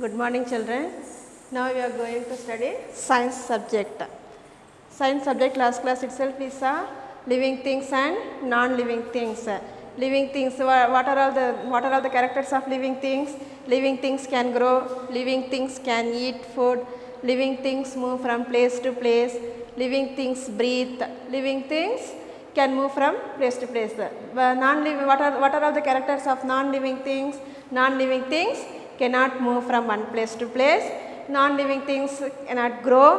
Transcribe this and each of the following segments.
Good morning, children. Now we are going to study science subject. Science subject class itself is living things and non-living things. Living things, what are all the characters of living things? Living things can grow, living things can eat food, living things move from place to place, living things breathe, living things can move from place to place. Non-living, what are all the characters of non-living things? Non-living things cannot move from one place to place. Non-living things cannot grow,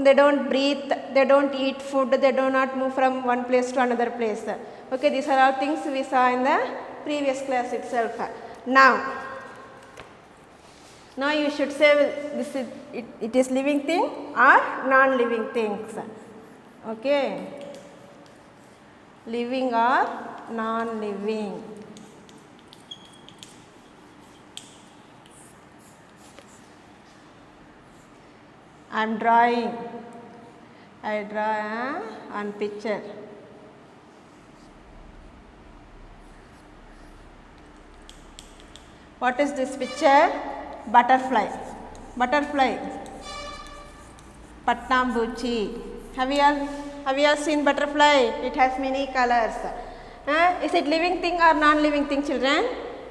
they don't breathe, they don't eat food, they do not move from one place to another place. Okay, these are all things we saw in the previous class itself. Now you should say it is living thing or non-living things. Okay, living or non-living. I am drawing. I draw on picture. What is this picture? Butterfly. Butterfly. Pattambuchi. Have you all seen butterfly? It has many colors. Is it living thing or non-living thing, children?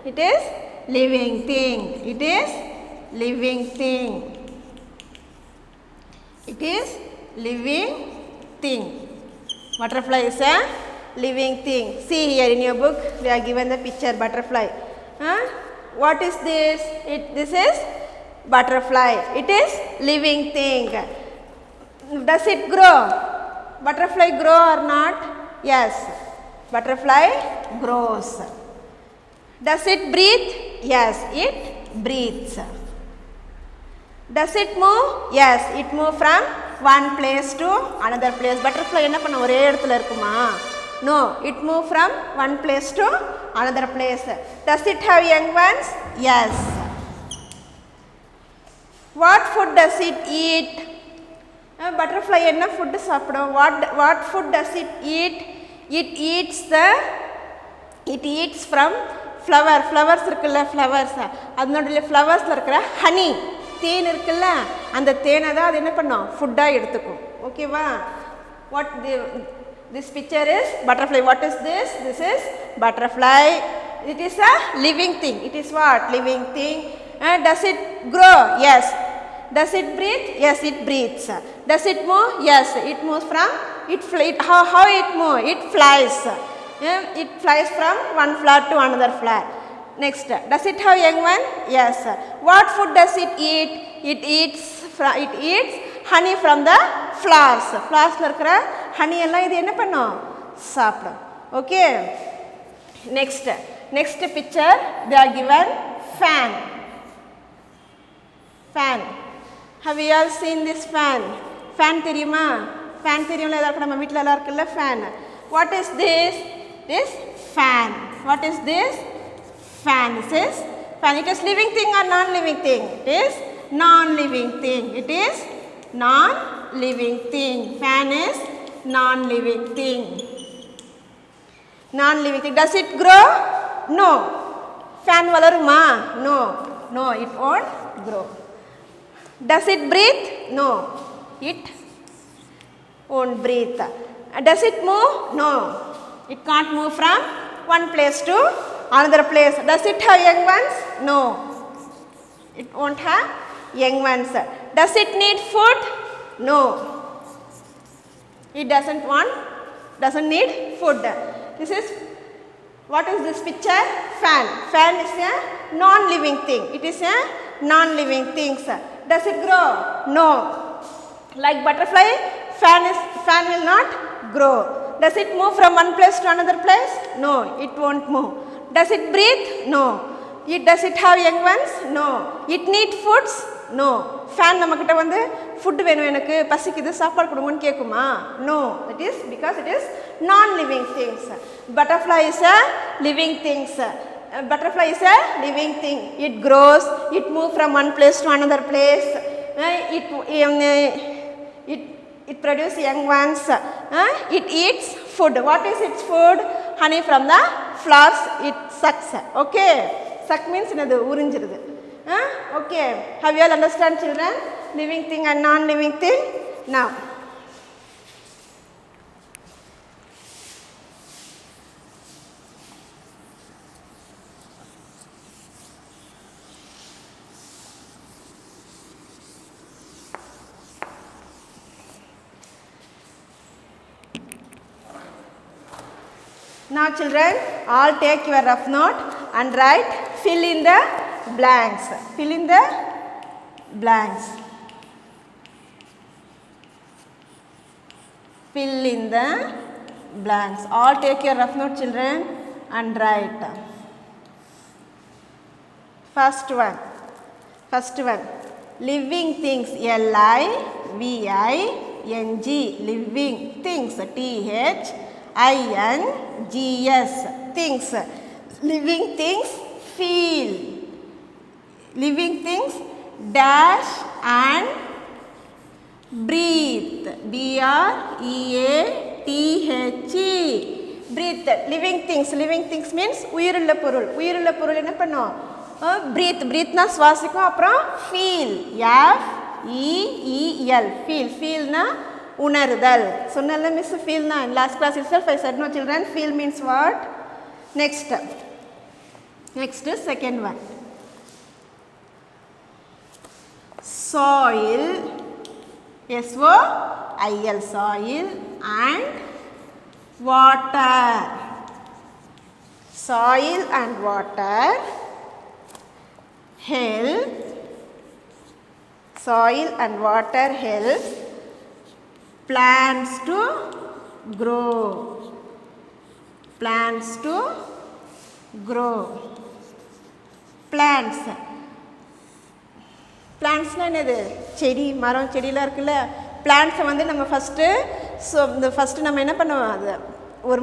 It is living thing. It is living thing. It is living thing. Butterfly is a living thing. See here in your book, we are given the picture butterfly. What is this? This is butterfly. It is living thing. Does it grow? Butterfly grow or not? Yes. Butterfly grows. Does it breathe? Yes, it breathes. Does it move? Yes, it moves from one place to another place. Butterfly enna panna ore edathula irukuma? No, it moves from one place to another place. Does it have young ones? Yes. What food does it eat? Butterfly enna food saapidum? What food does it eat? It eats from flowers இருக்குல்ல flowers. அதனுடைய flowersல இருக்கிற honey, தேன் இருக்குல்ல, அந்த தேனை தான் அது என்ன பண்ணும்? ஃபுட்டா எடுத்துக்கும். ஓகேவா? This picture is butterfly. What is this? This is butterfly. It is a living thing. It is what? Living thing. Does it grow? Yes. Does it breathe? Yes, it breathes. Does it move? Yes, it moves from how it moves? It flies. It flies from one flower to another flower. Next, does it have young one? Yes. What food does it eat? It eats honey from the flowers. Flowers la irukra honey ella idu enna pannum? Saapidum. Okay. Next picture, they are given fan. Fan. Have you all seen this fan? Fan theriyuma? Fan theriyumla edha நம்ம வீட்ல எல்லாம் இருக்குல்ல fan. What is this? This fan. What is this? Fan. This is fan. It is living thing or non-living thing? It is non-living thing. It is non-living thing. Fan is non-living thing. Non-living thing. Does it grow? No. Fan valaruma? No, it won't grow. Does it breathe? No, it won't breathe. Does it move? No, it can't move from one place to another place. Does it have young ones? No, it won't have young ones. Does it need food? No, it doesn't need food. What is this picture? Fan. Fan is a non-living thing. It is a non-living thing. Does it grow? No. Like butterfly, fan will not grow. Does it move from one place to another place? No, it won't move. Does it breathe? No. Does it have young ones? No. It need foods? No. Fan namakita vande food venu enakku pasikidhu saapadu kudungon kekuma? No. That is because it is non-living things. Butterfly is a living things. Butterfly is a living thing. It grows, it moves from one place to another place. It produces young ones. It eats food. What is its food? Honey from the flowers it sucks. Okay. Suck means enadhu urinjirudhu. Okay. Have you all understand, children? Living thing and non-living thing? Now. Now children, all take your rough note and write, fill in the blanks. Fill in the blanks. Fill in the blanks. All take your rough note, children, and write. First one. Living things, L-I-V-I-N-G. Living things, T-H-I-N-G-S. Things. Living things, feel. Living things, dash and breathe. B-R-E-A-T-H-E. Breathe. Living things means உயிருள்ள பொருள். உயிருள்ள பொருள் என்ன பண்ணும்? Breathe. breathனா சுவாசிக்கும். அப்புறம் feel. F-E-E-L. feel na உணர்தல். சொன்னல miss feel na in last class itself I said no children. Feel means what? Next second one. Soil, S-O-I-L, soil and water. Soil and water help. Soil and water help plants to grow. Plants to grow. Plants. பிளான்ட்ஸ்னால் என்னது? செடி, மரம், செடியெலாம் இருக்குல்ல. பிளான்ட்ஸை வந்து நம்ம first நம்ம என்ன பண்ணுவோம்? அது ஒரு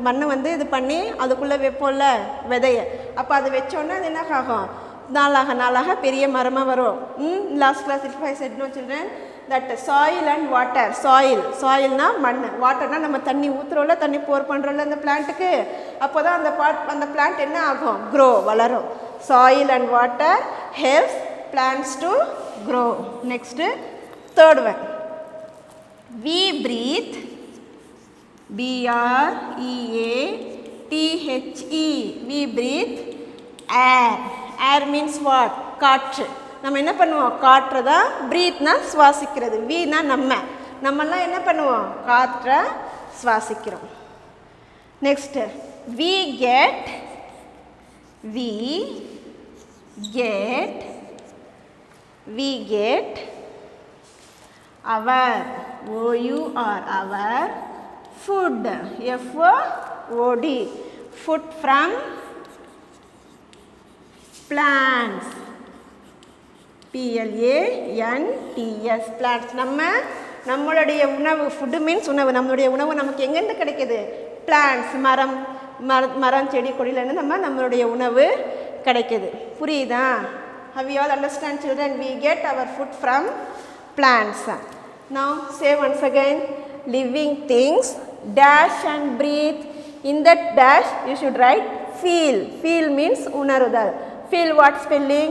மண்ணை வந்து இது பண்ணி அதுக்குள்ளே வைப்போம்ல விதையை. அப்போ அதை வச்சோன்னா அது என்ன ஆகும்? நாளாக பெரிய மரமாக வரும். Last class if I said no children that soil and water. சாயில்னா மண், வாட்டர்னால் நம்ம தண்ணி ஊற்றுறோம்ல, தண்ணி போர் பண்ணுறோம்ல அந்த பிளான்ட்டுக்கு. அப்போ தான் அந்த பிளான்ட் என்ன ஆகும்? க்ரோ, வளரும். Soil and water helps plants to grow. Next, third one. We breathe, B-R-E-A-T-H-E. We breathe air. Air means what? காற்று. நம்ம என்ன பண்ணுவோம்? காற்றை தான் breathனா சுவாசிக்கிறது. வீனா நம்மெல்லாம் என்ன பண்ணுவோம்? காற்றை சுவாசிக்கிறோம். Next, we get our, O-U-R, our food, F-O-O-D, food from plants, P-L-A-N-T-S, plants. நம்மளுடைய உணவு, food means உணவு. நம்மளுடைய உணவு நமக்கு எங்கேருந்து கிடைக்கிது? plants, மரம் செடி கொடியிலேருந்து நம்மளுடைய உணவு கிடைக்கிது. புரியுதா? Have you all understand children? We get our food from plants. Now say once again, living things, dash and breathe. In that dash you should write feel. Feel means unarudal. Feel what spelling?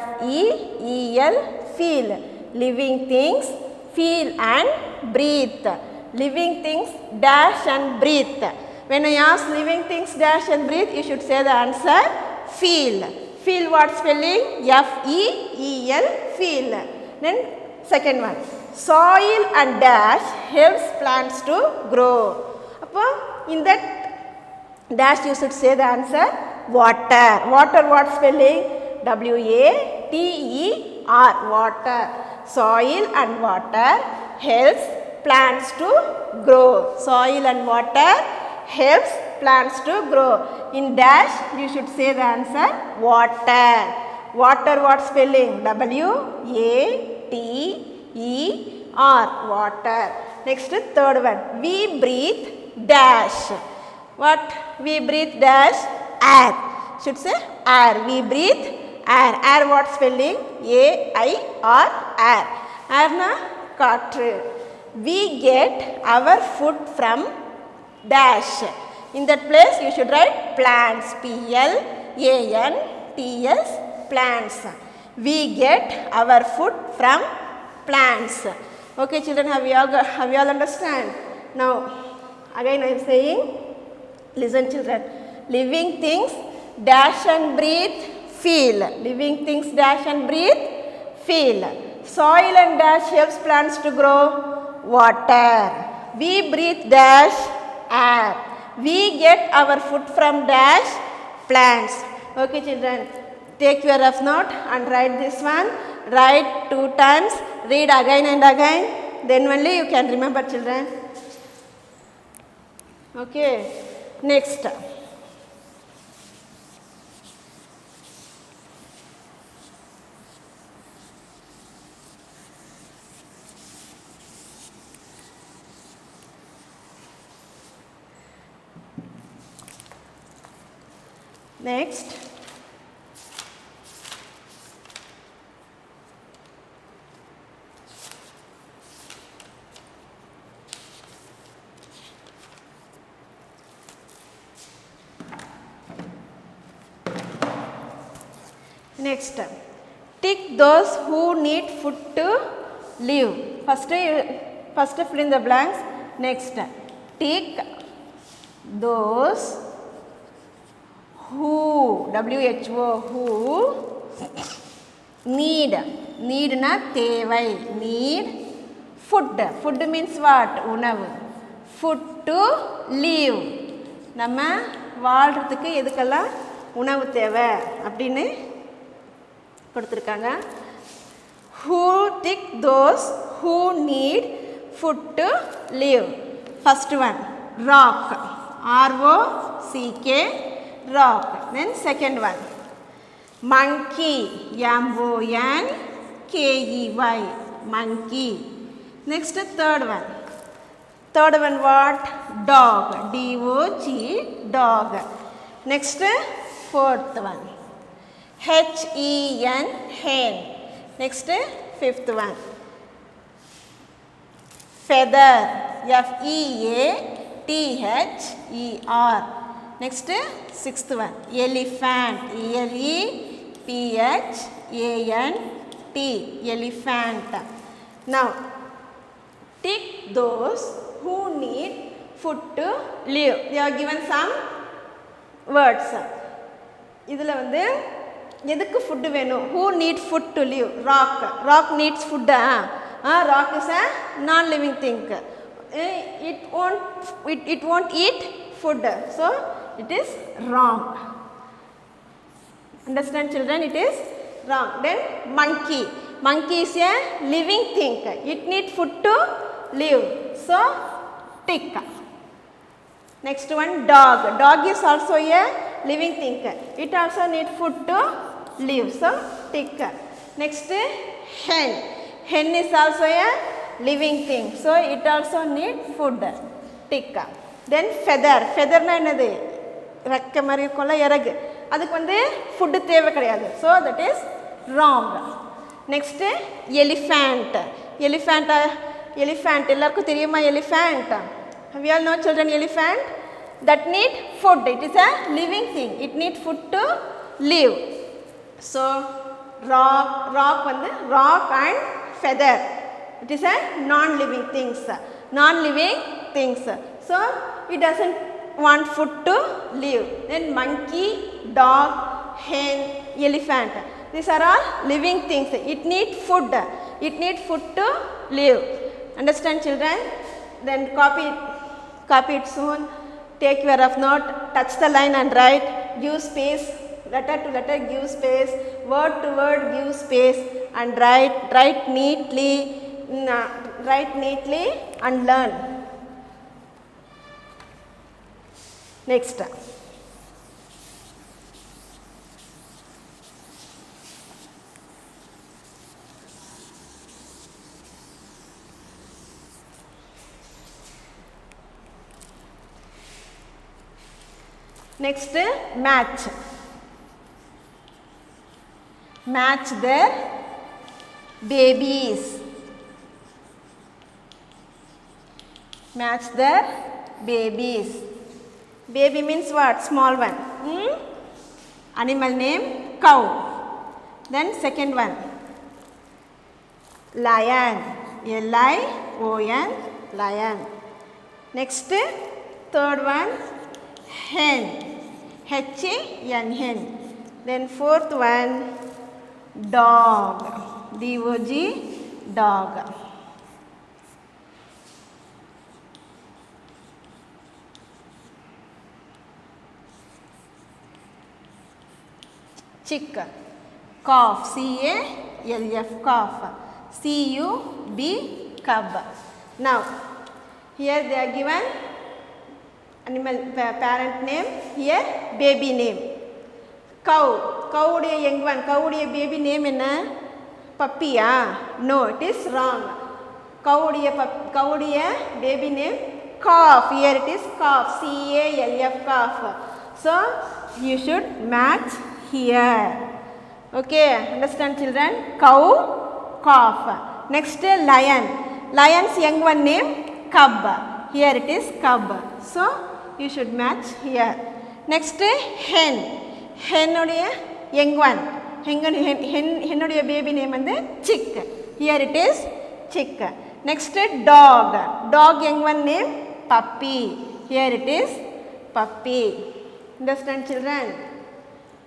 F-E-E-L, feel. Living things, feel and breathe. Living things, dash and breathe. When I ask living things, dash and breathe, you should say the answer feel. Feel what spelling? F-E-E-L, feel. Then second one. Soil and dash helps plants to grow. In that dash you should say the answer water. Water what spelling? W-A-T-E-R, water. Soil and water helps plants to grow. Soil and water helps plants to grow. In dash you should say the answer water. Water what spelling? W-A-T-E-R, water. Next third one. We breathe dash. What? We breathe dash air. Should say air. We breathe air. Air what spelling? A-I-R, air. Air na kaatru. We get our food from dash. In that place you should write plants, P-L-A-N-T-S, plants. We get our food from plants. Okay, children, have you all understand? Now, again I am saying, listen children, living things dash and breathe, feel. Living things dash and breathe, feel. Soil and dash helps plants to grow, water. We breathe dash, air. We get our food from dash, plants. Okay children, take your rough note and write this one. Write 2 times, read again and again, then only you can remember children. Okay, next. Next. Next, tick those who need food to live. First fill in the blanks. Next, tick those who, WHO, who need na தேவை, need food. Food means what? உணவு. Food to live. நம்ம வாழ்றதுக்கு எதுக்கெல்லாம் உணவு தேவை அப்படின்னு கொடுத்திருக்காங்க. Who tick those who need food to live. First one, rock. ROCK, rock. Then second one, monkey. MONKEY, monkey. Next third one. Third one what? Dog. DOG, dog. Next fourth one, HEN, hen. Next fifth one, feather. FEATHER. Next sixth one, elephant. ELEPHANT, elephant. Now tick those who need food to live. They are given some words. இதில் வந்து எதுக்கு food வேணும்? Who need food to live? Rock needs food. Rock is a non-living thing. It won't eat food. So it is wrong. Understand children? It is wrong. Then monkey. Monkey is a living thing. It needs food to live. So tick. Next one, dog. Dog is also a living thing. It also needs food to live. So tick. Next, hen. Hen is also a living thing. So it also needs food. Tick. Then feather. Feather na enadhu? Rakka mari kolla eragu. Adukku vande food theva kedaiyadhu. So that is wrong. Next, elephant. Elephant ellarku theriyuma elephant? We all know children elephant that need food. It is a living thing. It needs food to live. So rock and feather. It is a non-living things. So it doesn't want food to live. Then monkey, dog, hen, elephant. These are all living things. It needs food. It needs food to live. Understand children? Then copy it soon. Take your rough note, touch the line and write. Give space, letter to letter give space, word to word give space, and write neatly and learn. Next. Next, match. Match their babies. Match their babies. Baby means what? Small one. Animal name cow. Then second one, lion, L-I-O-N, lion. Next, third one, hen, H-E-N, hen. Then fourth one, dog, D-O-G, dog. Chick, calf, C-A-L-F, calf, C-U-B, cub. Now, here they are given animal parent name, here baby name. Cow, cow uடைய young one, cow உடைய baby name என்ன? Puppy ah? No, it is wrong. Cow உடைய baby name calf, here it is calf, C-A-L-F, calf. So, you should match here. Okay, understand children? Cow, calf. Next, lion. Lion's young one name cub. Here it is cub. So, you should match here. Next, hen. Hen உடைய young one. Hen உடைய baby name வந்து chick. Here it is chick. Next, dog. Dog young one name puppy. Here it is puppy. Understand children?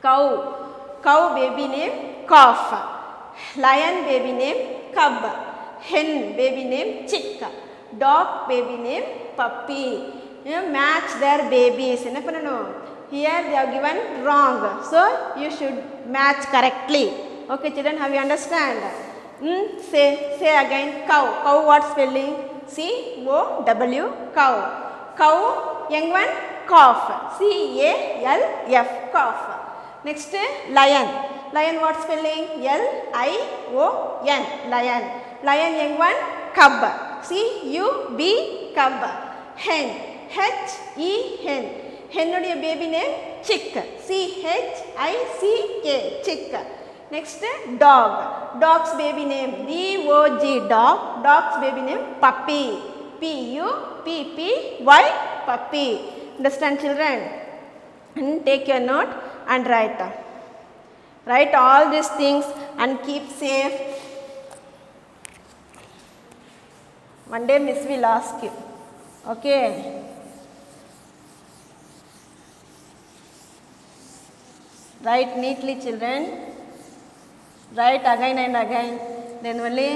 Cow. Cow baby name calf. Lion baby name cub. Hen baby name chick. Dog baby name puppy. You match their babies. என்ன பண்ணணும்? Here they are given wrong. So you should match correctly. Okay children, have you understand? Say again cow. Cow what spelling? C-O-W, cow. Cow young one calf. C-A-L-F, calf. Next, lion. Lion what spelling? L-I-O-N, lion. Lion young one cub. C-U-B, cub. Hen, H-E-N. Hen உடைய baby name chick. C-H-I-C-K, chick. Next, dog. Dog's baby name D-O-G, dog. Dog's baby name puppy. P-U-P-P-Y, puppy. Understand children? And take your note and write. Write all these things and keep safe. One day Miss will ask you. Okay? Write neatly children. Write again and again. Then only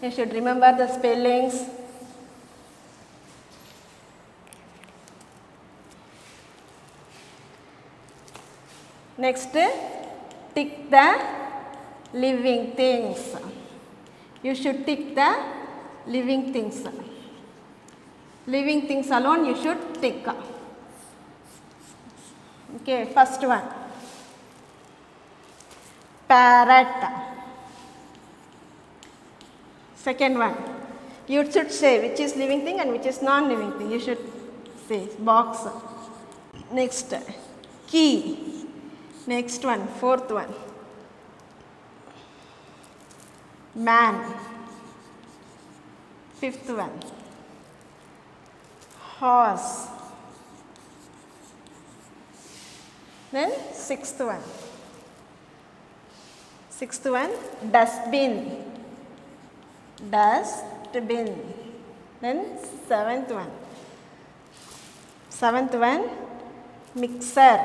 you should remember the spellings. Next, tick the living things. You should tick the living things. Living things alone you should tick. Okay, first one. Parrot. Second one. You should say which is living thing and which is non-living thing. You should say box. Next, key. Next one, fourth one. Man. Fifth one. Horse. Then sixth one. Sixth one, dustbin. Dustbin. Then seventh one. Seventh one, mixer.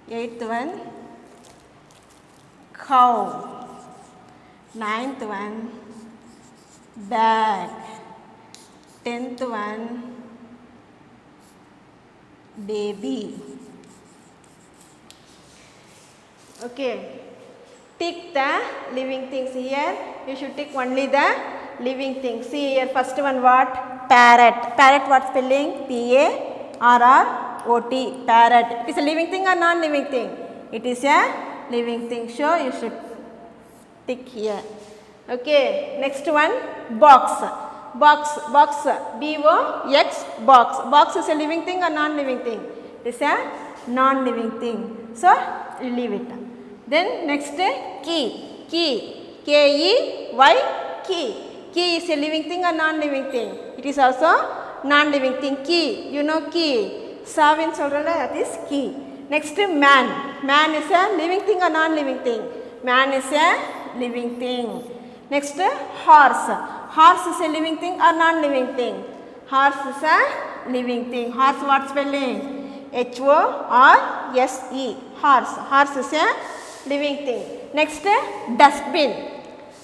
Eighth one, cow. Ninth one, bag. 10th one, baby. Okay, tick the living things. Here you should tick only the living things. See here, first one what? Parrot. Parrot what spelling? P-A-R-R-O-T, parrot. It is a living thing or non-living thing? It is a living thing. So you should tick here. Okay, next one, box. Box, box, B-O-X, box. Box is a living thing or non-living thing? It is a non-living thing. So you leave it. Then next, key. Key, K-E-Y, key. Key is a living thing or non-living thing? It is also non-living thing. Key, you know key. Savin solrala, that is key. Next, man. Man is a living thing or non-living thing? Man is a living thing. Next, horse. Horse is a living thing or non-living thing? Horse is a living thing. Horse, what spelling? H-O-R-S-E. Horse. Horse is a living thing. Next, dustbin.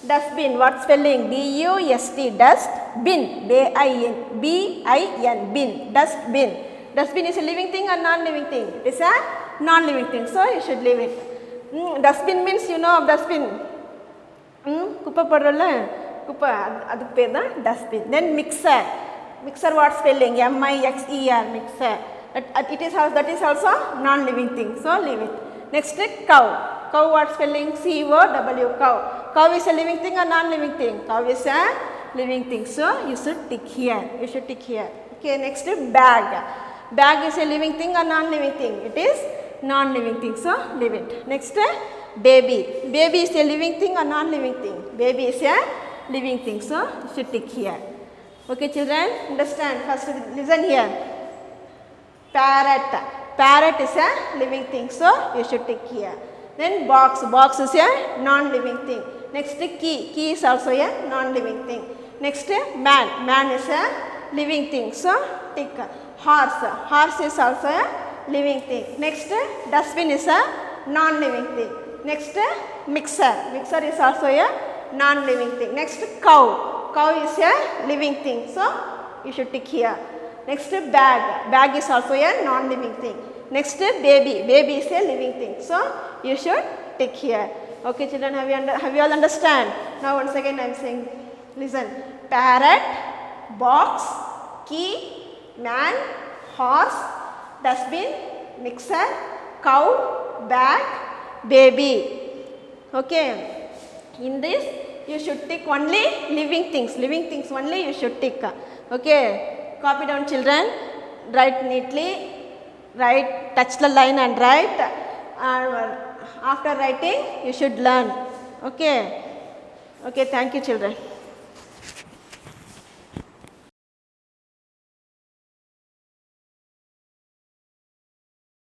Dustbin, what spelling? D-U-S-T. Dust, bin. B-I-N. B-I-N. Bin. Dustbin. Dustbin is a living thing or non-living thing? It is a non-living thing. So, you should leave it. Dustbin means you know of dustbin. Kuppa padralla? Kuppa, aduk per da dustbin. Then mixer. Mixer, what spelling? M-I-X-E-R. Mixer. That is also non-living thing. So, leave it. Next, cow. Cow, what spelling? C-O-W. Cow. Cow is a living thing or non-living thing? Cow is a living thing. So, you should tick here. You should tick here. Okay, next, bag. Bag is a living thing or non-living thing? It is non-living thing. So, leave it. Next, baby. Baby is a living thing or non-living thing? Baby is a living thing. So, you should tick here. Okay, children, understand. First, listen here. Parrot. Parrot is a living thing. So, you should tick here. Then box. Box is a non-living thing. Next, key. Key is also a non-living thing. Next, man. Man is a living thing. So, tick. Horse. Horse is also a living thing. Next, dustbin is a non-living thing. Next, mixer. Mixer is also a non-living thing. Next, cow. Cow is a living thing. So, you should tick here. Next, bag. Bag is also a non-living thing. Next, baby. Baby is a living thing. So, you should tick here. Okay, children, have you all understand? Now, once again, I am saying, listen. Parrot, box, key, man, horse, dustbin, mixer, cow, bag, baby. Okay. In this, you should tick only living things. Living things only you should tick. Okay. Copy down, children. Write neatly. Write, touch the line and write. After writing, you should learn. Okay. Okay, thank you, children.